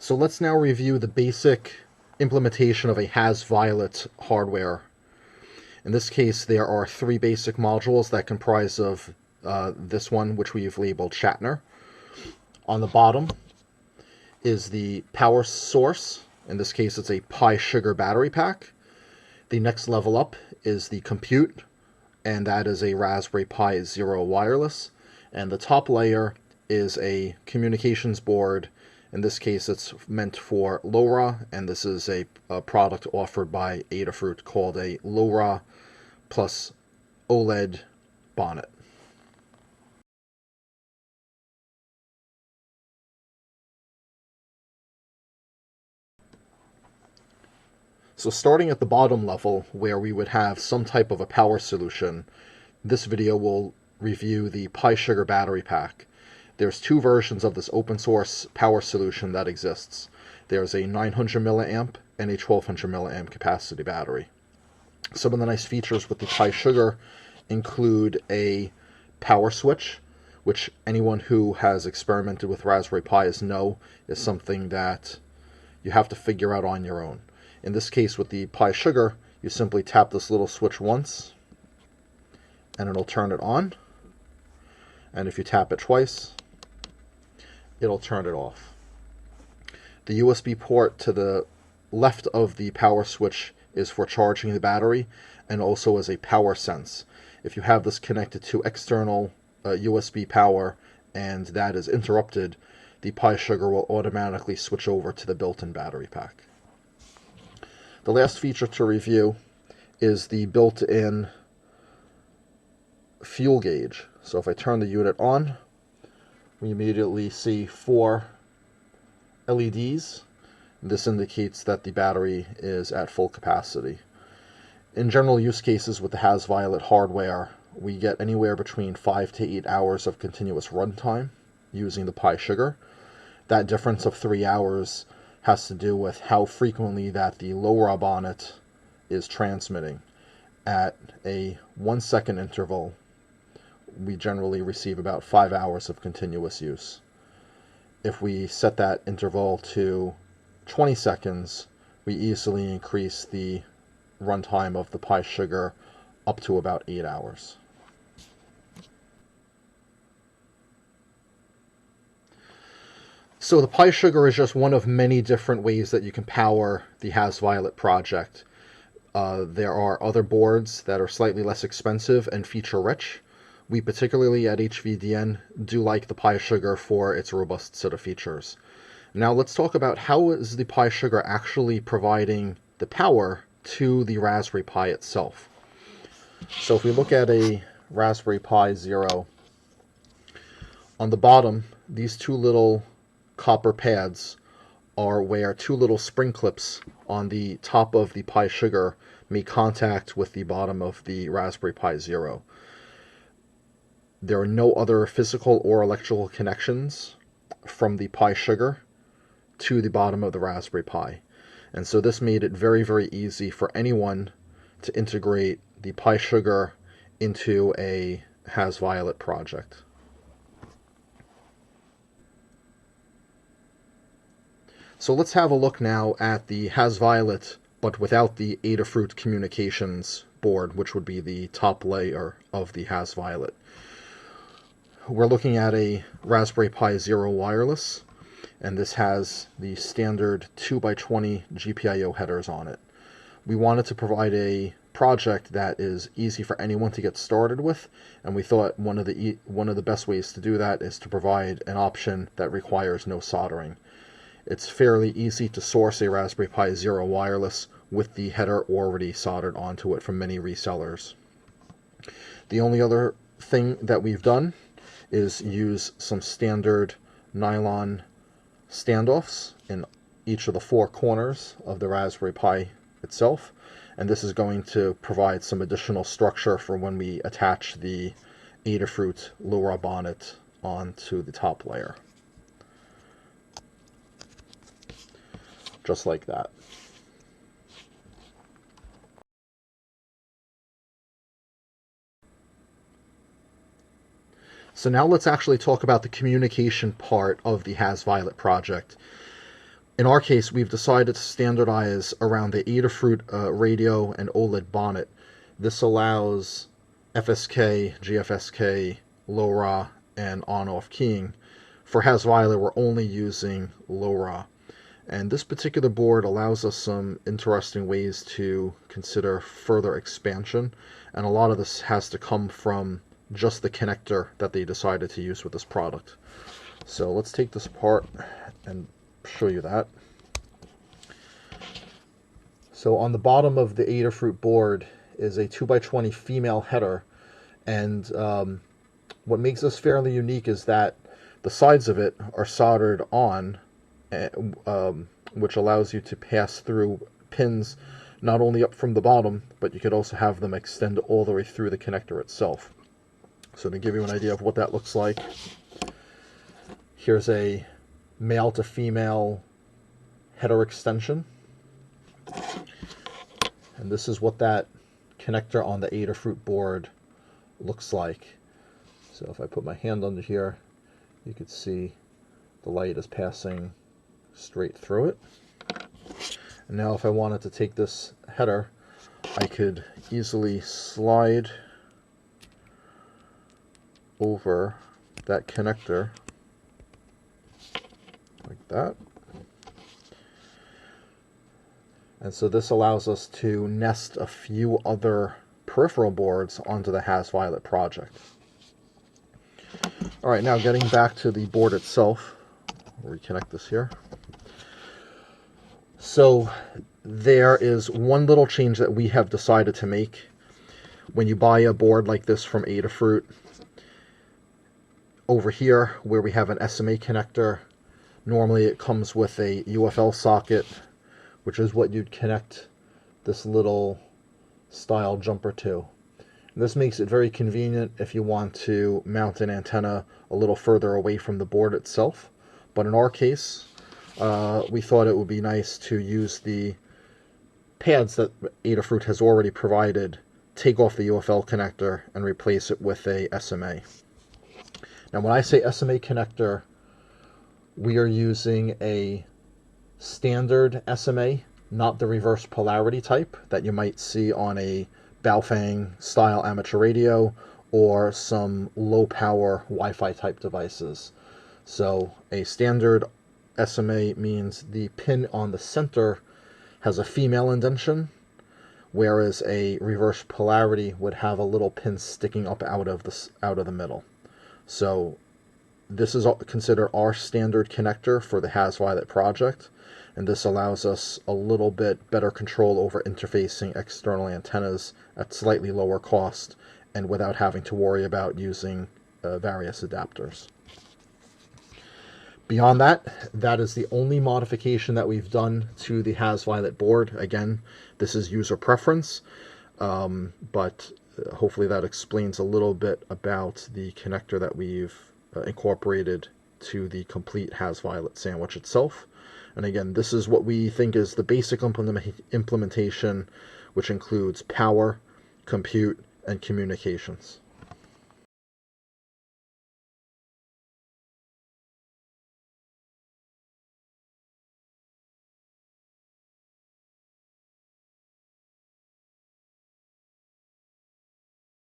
So let's now review the basic implementation of a HASviolet hardware. In this case, there are three basic modules that comprise of this one, which we've labeled Shatner. On the bottom is the power source. In this case, it's a Pi Sugar battery pack. The next level up is the compute, and that is a Raspberry Pi Zero wireless. And the top layer is a communications board. In this case, it's meant for LoRa, and this is a product offered by Adafruit called a LoRa plus OLED bonnet. So starting at the bottom level, where we would have some type of a power solution, this video will review the Pi Sugar battery pack. There's two versions of this open source power solution that exists. There's a 900 milliamp and a 1200 milliamp capacity battery. Some of the nice features with the Pi Sugar include a power switch, which anyone who has experimented with Raspberry Pis know is something that you have to figure out on your own. In this case, with the Pi Sugar, you simply tap this little switch once, and it'll turn it on. And if you tap it twice, it'll turn it off. The USB port to the left of the power switch is for charging the battery, and also as a power sense. If you have this connected to external USB power and that is interrupted, the Pi Sugar will automatically switch over to the built-in battery pack. The last feature to review is the built-in fuel gauge. So if I turn the unit on, we immediately see 4 LEDs. This indicates that the battery is at full capacity. In general use cases with the HASviolet hardware, we get anywhere between 5 to 8 hours of continuous runtime using the Pi Sugar. That difference of 3 hours has to do with how frequently that the LoRa bonnet is transmitting. At a 1 second interval, we generally receive about 5 hours of continuous use. If we set that interval to 20 seconds, we easily increase the runtime of the Pi Sugar up to about 8 hours. So the Pi Sugar is just one of many different ways that you can power the HASviolet project. There are other boards that are slightly less expensive and feature-rich. We particularly at HVDN do like the Pi Sugar for its robust set of features. Now let's talk about how is the Pi Sugar actually providing the power to the Raspberry Pi itself. So if we look at a Raspberry Pi Zero, on the bottom, these two little copper pads are where two little spring clips on the top of the Pi Sugar make contact with the bottom of the Raspberry Pi Zero. There are no other physical or electrical connections from the Pi Sugar to the bottom of the Raspberry Pi. And so this made it very, very easy for anyone to integrate the Pi Sugar into a HASviolet project. So let's have a look now at the HASviolet, but without the Adafruit communications board, which would be the top layer of the HASviolet. We're looking at a Raspberry Pi Zero wireless, and this has the standard 2x20 GPIO headers on it. We wanted to provide a project that is easy for anyone to get started with, and we thought one of the best ways to do that is to provide an option that requires no soldering. It's fairly easy to source a Raspberry Pi Zero wireless with the header already soldered onto it from many resellers. The only other thing that we've done is use some standard nylon standoffs in each of the 4 corners of the Raspberry Pi itself, and this is going to provide some additional structure for when we attach the Adafruit LoRa bonnet onto the top layer. Just like that. So now let's actually talk about the communication part of the HASviolet project. In our case, we've decided to standardize around the Adafruit radio and OLED bonnet. This allows FSK, GFSK, LoRa, and on-off keying. For HASviolet, we're only using LoRa. And this particular board allows us some interesting ways to consider further expansion. And a lot of this has to come from just the connector that they decided to use with this product. So let's take this apart and show you that. So on the bottom of the Adafruit board is a 2x20 female header, and what makes this fairly unique is that the sides of it are soldered on, which allows you to pass through pins not only up from the bottom, but you could also have them extend all the way through the connector itself. So to give you an idea of what that looks like, here's a male to female header extension. And this is what that connector on the Adafruit board looks like. So if I put my hand under here, you could see the light is passing straight through it. And now if I wanted to take this header, I could easily slide over that connector like that. And so this allows us to nest a few other peripheral boards onto the HASviolet project. All right, now getting back to the board itself, we'll reconnect this here. So there is one little change that we have decided to make. When you buy a board like this from Adafruit, over here where we have an SMA connector, normally it comes with a UFL socket, which is what you'd connect this little style jumper to. And this makes it very convenient if you want to mount an antenna a little further away from the board itself. But in our case, we thought it would be nice to use the pads that Adafruit has already provided, take off the UFL connector, and replace it with a SMA. Now when I say SMA connector, we are using a standard SMA, not the reverse polarity type that you might see on a Baofeng style amateur radio or some low power Wi-Fi type devices. So a standard SMA means the pin on the center has a female indentation, whereas a reverse polarity would have a little pin sticking up out of the middle. So this is considered our standard connector for the HASviolet project, and this allows us a little bit better control over interfacing external antennas at slightly lower cost and without having to worry about using various adapters. Beyond that, that is the only modification that we've done to the HASviolet board. Again, this is user preference, but hopefully that explains a little bit about the connector that we've incorporated to the complete HASviolet sandwich itself. And again, this is what we think is the basic implementation, which includes power, compute, and communications.